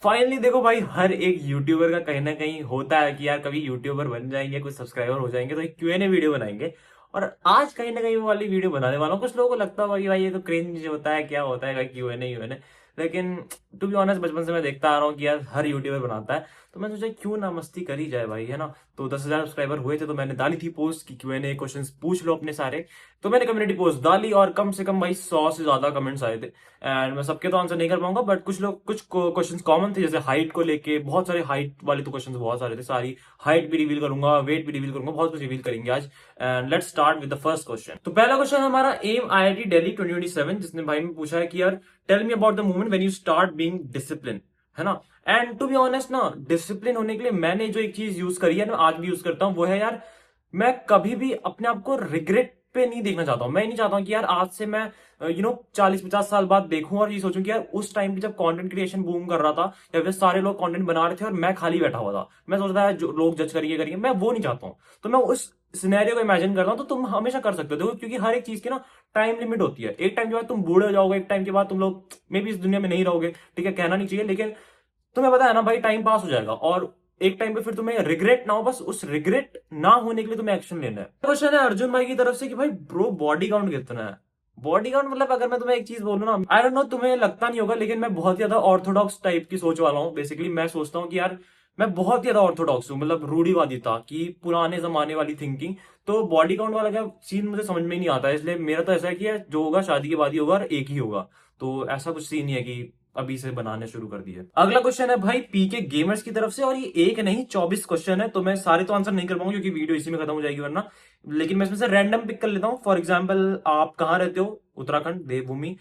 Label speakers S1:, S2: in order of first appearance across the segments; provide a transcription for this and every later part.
S1: Finally देखो भाई, हर एक यूट्यूबर का कहीं ना कहीं होता है कि यार कभी यूट्यूबर बन जाएंगे, कुछ सब्सक्राइबर हो जाएंगे तो एक क्यूएनए वीडियो बनाएंगे। और आज कहीं ना कहीं वो वाली वीडियो बनाने वाला हूँ। कुछ लोगों को लगता है भाई ये तो क्रिंज होता है, क्या होता है भाई क्यूएनए यूएनए। लेकिन टू बी ऑनेस्ट, बचपन से मैं देखता आ रहा हूँ कि यार हर यूट्यूबर बनाता है, तो मैं सोचा क्यों ना मस्ती करी जाए भाई, है ना। तो 10,000 सब्सक्राइबर हुए थे तो मैंने डाली थी पोस्ट की क्यूएनए क्वेश्चन पूछ लो अपने सारे। तो मैंने कम्युनिटी पोस्ट डाली और कम से कम भाई 100 से ज्यादा कमेंट्स आए थे। एंड मैं सबके तो आंसर नहीं कर पाऊंगा, बट कुछ लोग कुछ क्वेश्चंस कॉमन थे, जैसे हाइट को लेके बहुत सारे हाइट वाले तो क्वेश्चंस बहुत सारे थे। सारी हाइट भी रिवील करूंगा, वेट भी रिवील करूंगा, बहुत कुछ रिवील करेंगे आज। And let's start with the first question. तो पहला क्वेश्चन हमारा एम आईआईटी दिल्ली 2027, जिसने भाई में पूछा है कि यार tell me about the moment when you start being discipline, है ना। एंड टू बी ऑनेस्ट ना, डिसिप्लिन होने के लिए मैंने जो एक चीज यूज करी है, मैं आज भी यूज करता हूँ, वो है यार मैं कभी भी अपने आप को रिग्रेट पे नहीं देखना चाहता हूँ। मैं नहीं चाहता हूँ कि यार आज से मैं 40-50 साल बाद देखूं और ये सोचूं कि यार उस टाइम पे जब कंटेंट क्रिएशन बूम कर रहा था या फिर सारे लोग कंटेंट बना रहे थे और मैं खाली बैठा हुआ था, मैं सोचता है जो लोग जज करेंगे करेंगे, मैं वो नहीं चाहता हूँ। तो मैं उस सिनेरियो को इमेजिन करता हूँ। तो तुम हमेशा कर सकते हो, देखो, क्योंकि हर एक चीज की ना टाइम लिमिट होती है। एक टाइम के बाद तुम बूढ़े हो जाओगे, एक टाइम के बाद तुम लोग मे भी इस दुनिया में नहीं रहोगे, ठीक है, कहना नहीं चाहिए, लेकिन तुम्हें पता है ना भाई, टाइम पास हो जाएगा और एक टाइम पे फिर तुम्हें रिग्रेट ना हो, बस उस रिग्रेट ना होने के लिए तुम्हें एक्शन लेना है। क्वेश्चन है अर्जुन भाई की तरफ से कि भाई ब्रो बॉडी काउंट कितना है। बॉडी काउंट मतलब अगर मैं तुम्हें एक चीज बोलूं ना, आई डोंट नो, तुम्हें लगता नहीं होगा, लेकिन मैं बहुत ज्यादा ऑर्थोडॉक्स टाइप की सोच वाला हूँ। बेसिकली मैं सोचता हूँ कि यार मैं बहुत ज्यादा ऑर्थोडॉक्स हूँ, मतलब रूढ़िवादी था कि पुराने जमाने वाली थिंकिंग। तो बॉडी काउंट वाला क्या सीन मुझे समझ में ही नहीं आता है, इसलिए मेरा तो ऐसा है कि यार जो होगा शादी के बाद ही होगा और एक ही होगा। तो ऐसा कुछ सीन नहीं है कि अभी से बनाने शुरू कर दिए। अगला क्वेश्चन है भाई पीके गेमर्स की तरफ से, और ये एक नहीं 24 क्वेश्चन है, तो मैं सारे तो आंसर नहीं कर पाऊंगा क्योंकि वीडियो इसी में खत्म हो जाएगी वरना। लेकिन मैं इसमें से रैंडम पिक कर लेता हूँ। फॉर एग्जाम्पल, आप कहाँ रहते हो? उत्तराखंड, देवभूमि।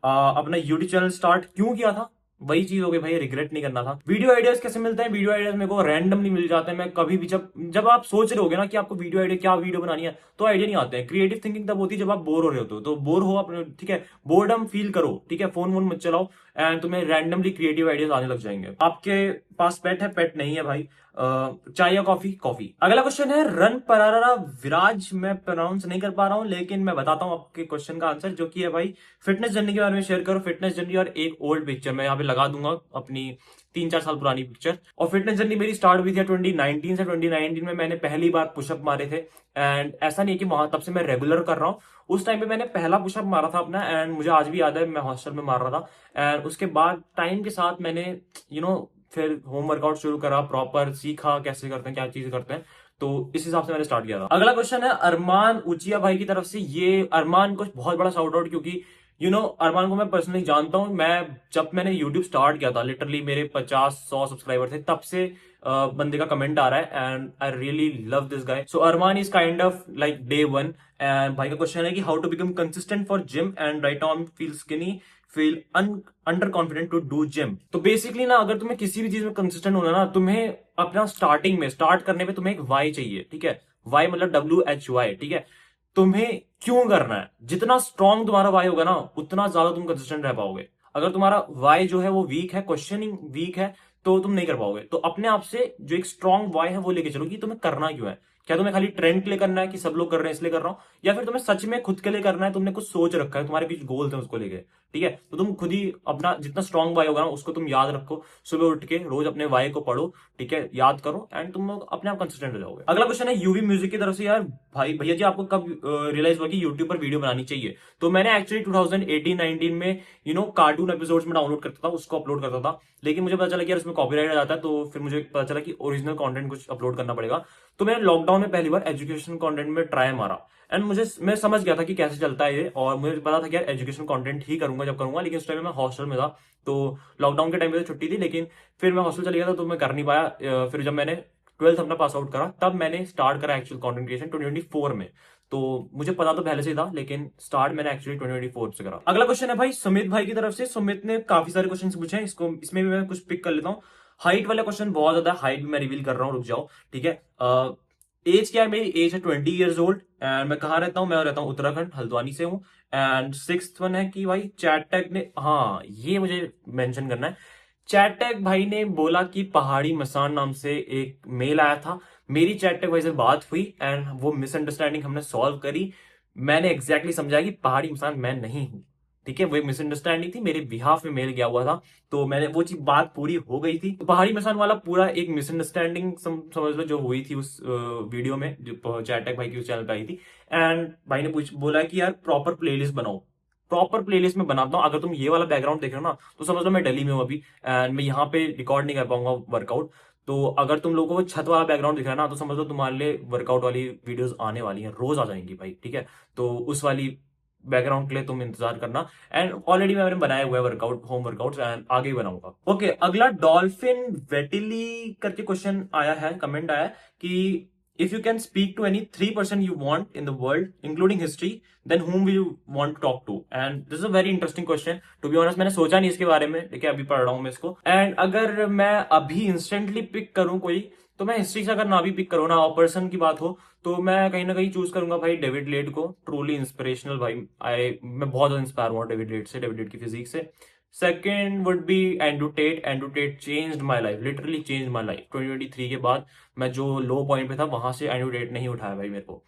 S1: अपना यूट्यूब चैनल स्टार्ट क्यों किया था? वही चीज हो गई भाई, रिग्रेट नहीं करना था। वीडियो आइडियाज कैसे मिलते हैं? वीडियो आइडियाज मेरे को रैंडमली मिल जाते हैं। मैं कभी भी जब जब आप सोच रहे होगे ना कि आपको वीडियो आइडिया क्या वीडियो बनानी है, तो आइडिया नहीं आते हैं। क्रिएटिव थिंकिंग तब होती है जब आप बोर हो रहे होते हो। तो बोर हो अपने, ठीक है, बोर्डम फील करो, ठीक है, फोन वोन मत चलाओ, एंड तुम्हें रैंडमली क्रिएटिव आइडियाज आने लग जाएंगे। आपके पास पेट है? पेट नहीं है भाई। चाय या कॉफी? कॉफी। अगला क्वेश्चन है रन परारा विराज, मैं प्रोनाउंस नहीं कर पा रहा हूं, लेकिन मैं बताता हूं आपके क्वेश्चन का आंसर, जो कि है भाई फिटनेस जर्नी के बारे में शेयर करो। फिटनेस जर्नी और एक ओल्ड पिक्चर मैं यहाँ पे लगा दूंगा, अपनी 3-4 साल पुरानी पिक्चर। और फिटनेस जर्नी मेरी स्टार्ट हुई थी 2019 से। 2019 में मैंने पहली बार पुशअप मारे थे, एंड ऐसा नहीं है कि वहां तब से मैं रेगुलर कर रहा हूँ। उस टाइम पे मैंने पहला पुशअप मारा था अपना, एंड मुझे आज भी याद है, मैं हॉस्टल में मार रहा था। एंड उसके बाद टाइम के साथ मैंने फिर होम वर्कआउट शुरू करा, प्रॉपर सीखा कैसे करते हैं, क्या चीज करते हैं। तो इस हिसाब से मैंने स्टार्ट किया था। अगला क्वेश्चन है अरमान उचिया भाई की तरफ से। ये अरमान को बहुत बड़ा शाउट आउट, क्योंकि अरमान को मैं पर्सनली जानता हूं। मैं जब मैंने यूट्यूब स्टार्ट किया था, लिटरली मेरे 50-100 सब्सक्राइबर थे, तब से बंदे का कमेंट आ रहा है, and I really love this guy. So Arman is kind of like day one. And भाई का क्वेश्चन है कि how to become consistent for gym and right on feel skinny, feel under confident to do gym. तो basically ना, अगर तुम्हें किसी भी चीज में कंसिस्टेंट होना ना, तुम्हें अपना स्टार्टिंग में स्टार्ट करने पे तुम्हें एक वाई चाहिए, ठीक है। वाई मतलब WHY, ठीक है। तुम्हें क्यों करना है, जितना स्ट्रांग तुम्हारा वाई होगा ना, उतना ज्यादा तुम कंसिस्टेंट रह पाओगे। अगर तुम्हारा वाई जो है वो वीक है, क्वेश्चनिंग वीक है, तो तुम नहीं कर पाओगे। तो अपने आप से जो एक स्ट्रांग वाई है वो लेके चलो कि तुम्हें करना क्यों है। क्या तुम्हें खाली ट्रेंड के लिए करना है कि सब लोग कर रहे हैं इसलिए कर रहा हूं, या फिर तुम्हें सच में खुद के लिए करना है, तुमने कुछ सोच रखा है, तुम्हारे बीच गोल्स हैं उसको लेके, ठीक है। तो तुम खुद ही अपना जितना स्ट्रांग वाई होगा ना, उसको तुम याद रखो। सुबह उठ के रोज अपने वाई को पढ़ो, ठीक है, याद करो, एंड तुम लोग अपने आप कंसिस्टेंट हो जाओगे। अगला क्वेश्चन है यूवी म्यूजिक की तरफ से। यार भाई भैया जी, आपको कब रियलाइज हुआ कि यूट्यूब पर वीडियो बनानी चाहिए? तो मैंने एक्चुअली 2018-19 में कार्टून एपिसोड्स में डाउनलोड करता था, उसको अपलोड करता था। लेकिन मुझे पता चला कि यार उसमें कॉपीराइट आ जाता है, तो फिर मुझे पता चला कि ओरिजिनल कंटेंट कुछ अपलोड करना पड़ेगा। तो मैंने लॉकडाउन में पहली बार एजुकेशन कंटेंट में ट्राई मारा, एंड मैं समझ गया था कि कैसे चलता है ये, और मुझे पता था कि यार एजुकेशन कंटेंट ही करूंगा जब करूंगा। लेकिन उस टाइम मैं हॉस्टल में था, तो लॉकडाउन के टाइम पे तो छुट्टी थी, लेकिन फिर मैं हॉस्टल चले गया था, तो मैं कर नहीं पाया। फिर जब मैंने 12th अपना पास आउट करा, तब मैंने स्टार्ट करा एक्चुअल कंटेंट क्रिएशन 2024 में। तो मुझे पता तो पहले से ही था, लेकिन स्टार्ट मैंने एक्चुअली 2024 से करा। अगला क्वेश्चन है भाई सुमित भाई की तरफ से। सुमित ने काफी सारे क्वेश्चन पूछे हैं, इसमें भी मैं कुछ पिक कर लेता हूँ। हाइट वाला क्वेश्चन बहुत ज्यादा है, हाइट भी मैं रिवील कर रहा हूँ, रुक जाओ, ठीक है। एज क्या है? मेरी एज है 20 ईयर्स ओल्ड, एंड मैं कहाँ रहता हूँ? मैं रहता हूँ उत्तराखंड, हल्द्वानी से हूँ। एंड सिक्स्थ वन है कि भाई चैट टैग ने, हाँ ये मुझे मेंशन करना है। चैट टैग भाई ने बोला कि पहाड़ी मसान नाम से एक मेल आया था। मेरी चैट टैग भाई से बात हुई, एंड वो मिसअंडरस्टैंडिंग हमने सॉल्व करी। मैंने एग्जैक्टली समझा कि पहाड़ी मसान मैं नहीं हूं, ठीक है, वो एक मिसअंडरस्टैंडिंग थी, मेरे बिहाफ में मेल गया हुआ था, तो मैंने वो चीज बात पूरी हो गई थी। तो पहाड़ी मसान वाला पूरा एक मिसअंडरस्टैंडिंग समझ लो जो हुई थी उस वीडियो में, जो चैटक भाई की उस चैनल पे आई थी। एंड भाई ने बोला कि यार प्रॉपर प्लेलिस्ट बनाओ। प्रॉपर प्लेलिस्ट में बनाता हूँ, अगर तुम ये वाला बैकग्राउंड देख रहे हो ना तो समझ लो मैं दिल्ली में हूँ अभी, एंड मैं यहाँ पे रिकॉर्ड नहीं कर पाऊंगा वर्कआउट। तो अगर तुम लोगों को छत वाला बैकग्राउंड दिख रहा है ना, तो समझ लो तुम्हारे लिए वर्कआउट वाली वीडियोस आने वाली हैं, रोज आ जाएंगी भाई, ठीक है। तो उस वाली बैकग्राउंड के लिए तुम इंतजार करना। एंड ऑलरेडी मैंने बनाया हुआ है वर्कआउट, होम वर्कआउट, एंड आगे भी बनाऊंगा। ओके, अगला डॉल्फिन वेटिली करके क्वेश्चन आया है, कमेंट आया है कि if you can speak to any 3 person you want in the world including history, then whom will you want to talk to? And this is a very interesting question, to be honest मैंने सोचा नहीं इसके बारे में, लेकिन अभी पढ़ रहा हूं मैं इसको। एंड अगर मैं अभी इंस्टेंटली पिक करूं कोई, तो मैं हिस्ट्री से अगर ना भी पिक करूं ना, और पर्सन की बात हो, तो मैं कहीं ना कहीं चूज करूंगा भाई डेविड लेड को। ट्रूली इंस्पिरेशनल भाई, मैं बहुत ज्यादा इंस्पायर हुआ डेविड लेड से, डेविड लेड की फिजिक्स से। Second would be Andrew Tate. Andrew Tate changed my life, literally change my life. 2023 के बाद मैं जो लो पॉइंट पे था, वहां से एंड्रू टेट नहीं उठाया भाई मेरे को।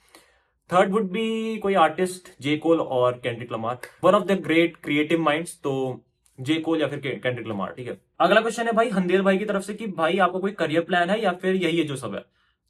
S1: थर्ड वुड बी कोई आर्टिस्ट, जे कोल और Kendrick Lamar, one of the great creative minds. तो जे कोल या फिर केंड्रिक लमार, ठीक है। अगला क्वेश्चन है भाई हंदेल भाई की तरफ से कि भाई आपको कोई करियर प्लान है या फिर यही है जो सब है?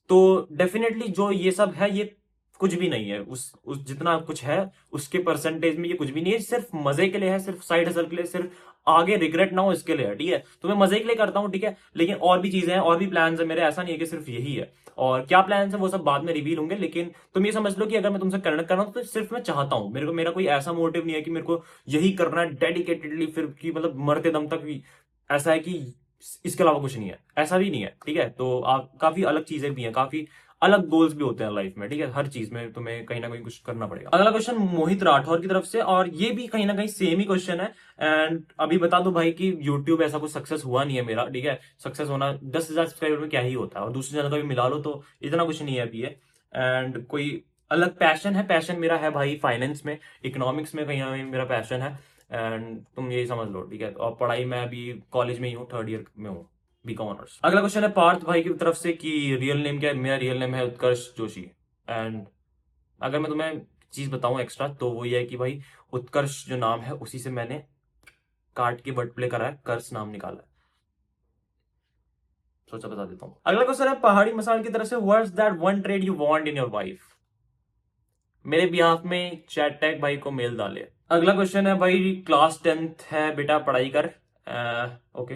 S1: तो डेफिनेटली जो ये सब है ये कुछ भी नहीं है, उस जितना कुछ है उसके परसेंटेज में ये कुछ भी नहीं है, सिर्फ मजे के लिए है, सिर्फ साइड हसल के लिए, सिर्फ आगे रिग्रेट ना हो इसके लिए है, ठीक है। तो मैं मजे के लिए करता हूँ, ठीक है, लेकिन और भी चीजें हैं, और भी प्लान्स है मेरे, ऐसा नहीं है कि सिर्फ यही है। और क्या प्लान्स है वो सब बाद में रिवील होंगे, लेकिन तुम ये समझ लो कि अगर मैं तुमसे कनेक्ट कर रहा हूँ तो सिर्फ मैं चाहता हूँ, मेरे को मेरा कोई ऐसा मोटिव नहीं है कि मेरे को यही करना है डेडिकेटेडली, फिर कि मतलब मरते दम तक भी ऐसा है कि इसके अलावा कुछ नहीं है, ऐसा भी नहीं है, ठीक है। तो आप काफी अलग चीजें भी हैं, काफी अलग गोल्स भी होते हैं लाइफ में, ठीक है। हर चीज में तुम्हें कहीं ना कहीं कुछ करना पड़ेगा। अगला क्वेश्चन मोहित राठौर की तरफ से, और ये भी कहीं ना कहीं सेम ही क्वेश्चन है। एंड अभी बता दो भाई कि यूट्यूब ऐसा कुछ सक्सेस हुआ नहीं है मेरा, ठीक है। सक्सेस होना 10,000 सब्सक्राइबर में क्या ही होता है, और दूसरे चैनल का भी मिला लो तो इतना कुछ नहीं है अभी है। एंड कोई अलग पैशन है, पैशन मेरा है भाई फाइनेंस में, इकोनॉमिक्स में कहीं ना कहीं मेरा पैशन है। एंड तुम यही समझ लो, ठीक है। और पढ़ाई में अभी कॉलेज में ही हूँ, 3rd ईयर में हूँ, बीकॉम ऑनर्स। अगला क्वेश्चन है पार्थ भाई की तरफ से कि रियल नेम क्या है? मेरा रियल नेम है उत्कर्ष जोशी। एंड अगर मैं तुम्हें चीज बताऊं एक्स्ट्रा, तो वो ये है कि भाई उत्कर्ष जो नाम है उसी से मैंने काट के वर्ड प्ले करा है, कर्ष नाम निकाला है। सोचा बता देता हूं। अगला क्वेश्चन है पहाड़ी मसाल की तरफ से, what's that one trade you want in your wife? मेरे बिहाफ में चैट टैग भाई को मेल डाले। अगला क्वेश्चन है भाई क्लास 10th है बेटा, पढ़ाई कर। ओके,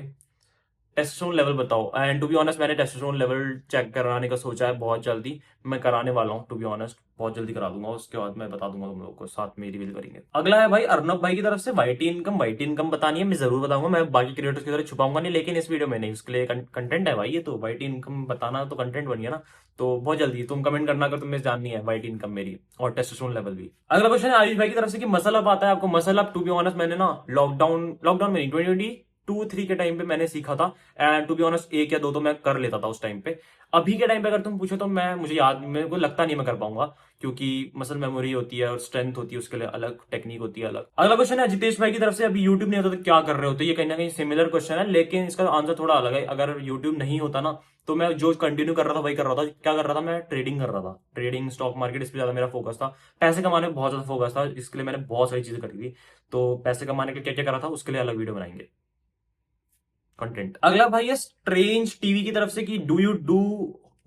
S1: टेस्टोस्टेरोन लेवल बताओ। एंड टू बी ऑनेस्ट मैंने टेस्टोस्टेरोन लेवल चेक कराने का सोचा है बहुत जल्दी, मैं कराने वाला हूँ, टू बी ऑनेस्ट बहुत जल्दी करा दूंगा, उसके बाद मैं बता दूंगा तुम लोगों को, साथ में रिवील करेंगे। अगला है भाई अर्नब भाई की तरफ से, वाईटी इनकम। वाईटी इनकम बतानी है, मैं जरूर बताऊंगा, मैं बाकी क्रिएटर्स की तरह छुपाऊंगा नहीं, लेकिन इस वीडियो में नहीं, उसके लिए कंटेंट है भाई, ये तो वाईटी इनकम बताना तो कंटेंट बन गया ना। तो बहुत जल्दी तुम कमेंट करना अगर तुम्हें जाननी है वाईटी इनकम मेरी, और टेस्टोस्टेरोन लेवल भी। अगला क्वेश्चन है आयुष भाई की तरफ से कि मसल अप आता है आपको? Muscle up to be honest मैंने ना लॉकडाउन में नहीं, 2022-23 के टाइम पे मैंने सीखा था। एंड टू बी ऑनेस्ट 1 या 2 तो मैं कर लेता था उस टाइम पे। अभी के टाइम पे अगर तुम पूछो तो मुझे याद, मेरे को लगता नहीं मैं कर पाऊंगा, क्योंकि मसल मेमोरी होती है और स्ट्रेंथ होती है, उसके लिए अलग टेक्निक होती है अलग। अगला क्वेश्चन है जितेश भाई की तरफ से, अभी यूट्यूब नहीं होता तो क्या कर रहे होते? ये कहीं ना कहीं सिमिलर क्वेश्चन है, लेकिन इसका आंसर थोड़ा अलग है। अगर यूट्यूब नहीं होता ना, तो मैं जो कंटिन्यू कर रहा था वही कर रहा था। क्या कर रहा था? मैं ट्रेडिंग कर रहा था, ट्रेडिंग, स्टॉक मार्केट, इस पर ज्यादा मेरा फोकस था। पैसे कमाने में बहुत ज्यादा फोकस था, इसके लिए मैंने बहुत सारी चीजें करी थी। तो पैसे कमाने के लिए क्या क्या करा था उसके लिए अलग वीडियो बनाएंगे, कंटेंट। अगला भाई है स्ट्रेंज टीवी की तरफ से कि डू यू डू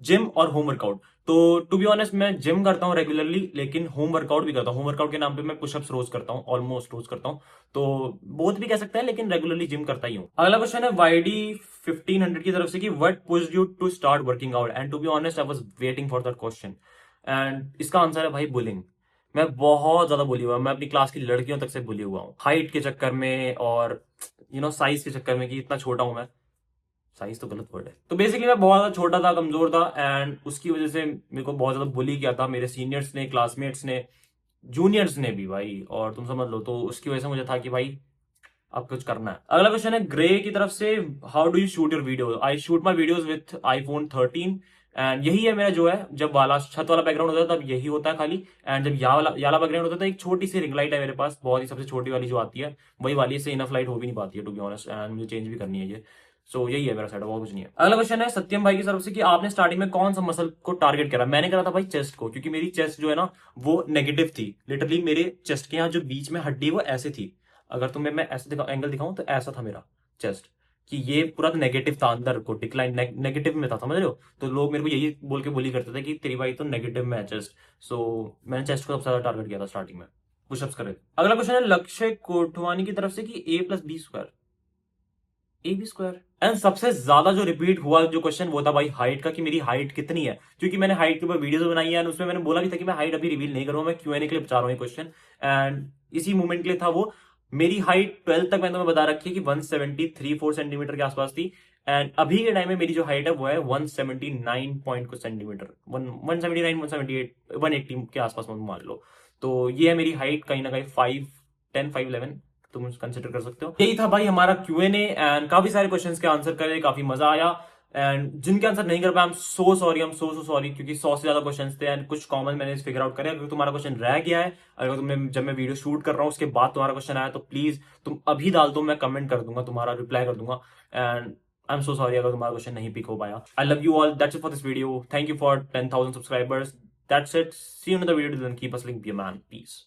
S1: जिम और होम वर्कआउट? तो टू बी ऑनेस्ट मैं जिम करता हूँ रेगुलरली, लेकिन होम वर्कआउट भी करता हूँ। होम वर्कआउट के नाम पे मैं पुशअप्स रोज करता हूँ, ऑलमोस्ट रोज करता हूँ, तो बोथ भी कह सकते हैं, लेकिन रेगुलरली जिम करता ही हूँ। अगला क्वेश्चन है वाईडी 1500 की तरफ से कि what pushed you to start working out? And to be honest I was waiting for that question, and इसका आंसर है भाई बुलिंग। मैं बहुत ज्यादा बुली हुआ, मैं अपनी क्लास की लड़कियों तक से बुली हुआ हूँ, हाइट के चक्कर में और साइज के चक्कर में, कि इतना छोटा हूं मैं, साइज तो गलत वर्ड है। तो बेसिकली मैं बहुत ज्यादा छोटा था, कमजोर था, एंड उसकी वजह से मेरे को बहुत ज्यादा बुली किया था मेरे सीनियर्स ने, क्लासमेट्स ने, जूनियर्स ने भी भाई, और तुम समझ लो। तो उसकी वजह से मुझे था कि भाई अब कुछ करना है। अगला क्वेश्चन है ग्रे की तरफ से, how do you shoot your video? I shoot my videos with iPhone 13, and यही है मेरा जो है, जब वाला छत वाला बैकग्राउंड होता है तब यही होता है खाली, एंड जब याला बैकग्राउंड होता है तो एक छोटी सी रिंग लाइट है मेरे पास, बहुत ही सबसे छोटी वाली जो आती है, वही वाली से इनफ लाइट हो भी नहीं पाती है टू बी ऑनेस्ट, एंड मुझे चेंज भी करनी है ये। सो यही है मेरा सेटअप, और कुछ नहीं है। अगला क्वेश्चन है सत्यम भाई की तरफ से कि आपने स्टार्टिंग में कौन सा मसल को टारगेट करा? मैंने करा था भाई चेस्ट को, क्योंकि मेरी चेस्ट जो है ना वो नेगेटिव थी, लिटरली मेरे चेस्ट के यहाँ जो बीच में हड्डी वो ऐसे थी, अगर तुम्हें मैं ऐसे एंगल दिखाऊं तो ऐसा था मेरा चेस्ट, कि ये पूरा नेगेटिव था, अंदर को डिक्लाइन नेगेटिव में था, समझ रहे हो? तो लोग मेरे को यही बोल के बोली करते थे कि तेरी भाई तो नेगेटिव में है चेस्ट। सो मैंने चेस्ट को सबसे ज्यादा टारगेट किया था स्टार्टिंग में, पुशअप्स करे। अगला क्वेश्चन है लक्ष्य कोटवानी की तरफ से कि A+B², A B² एंड सबसे ज्यादा जो रिपीट हुआ जो क्वेश्चन वो था भाई हाइट का, कि मेरी हाइट कितनी है, क्योंकि मैंने हाइट के ऊपर वीडियोस बनाई है, एंड उसमें मैंने बोला भी था कि मैं हाइट अभी रिवील नहीं करूंगा, मैं Q&A के लिए बचा रहा हूँ ये क्वेश्चन, एंड इसी मूवमेंट के लिए था वो। मेरी हाइट 12 तक मैंने तुम्हें बता रखी है कि 173-4 सेंटीमीटर के आसपास थी, एंड अभी के टाइम में मेरी जो हाइट है वो है 179 पॉइंट कुछ सेंटीमीटर, 179, 178, 180 के आसपास मान लो। तो ये है मेरी हाइट, कहीं ना कहीं 5'10", 5'11", तुम कंसिडर कर सकते हो। यही था भाई हमारा Q&A, एंड काफी सारे क्वेश्चंस के आंसर करे, काफी मजा आया, एंड जिनके आंसर नहीं कर पाए, हम सो सॉरी, क्योंकि 100 से ज्यादा क्वेश्चंस थे एंड कुछ कॉमन मैंने फिगर आउट करे। अगर तुम्हारा क्वेश्चन रह गया है, अगर तुमने जब मैं वीडियो शूट कर रहा हूँ उसके बाद तुम्हारा क्वेश्चन आया, तो प्लीज तुम अभी डाल दो, मैं कमेंट कर दूंगा, तुम्हारा रिप्लाई कर दूंगा, and I am so sorry अगर तुम्हारा क्वेश्चन नहीं पिक हो पाया। I love you all, that's it for this video, thank you for 10,000 subscribers, that's it, see you in the video, keep us link, be a man, piece.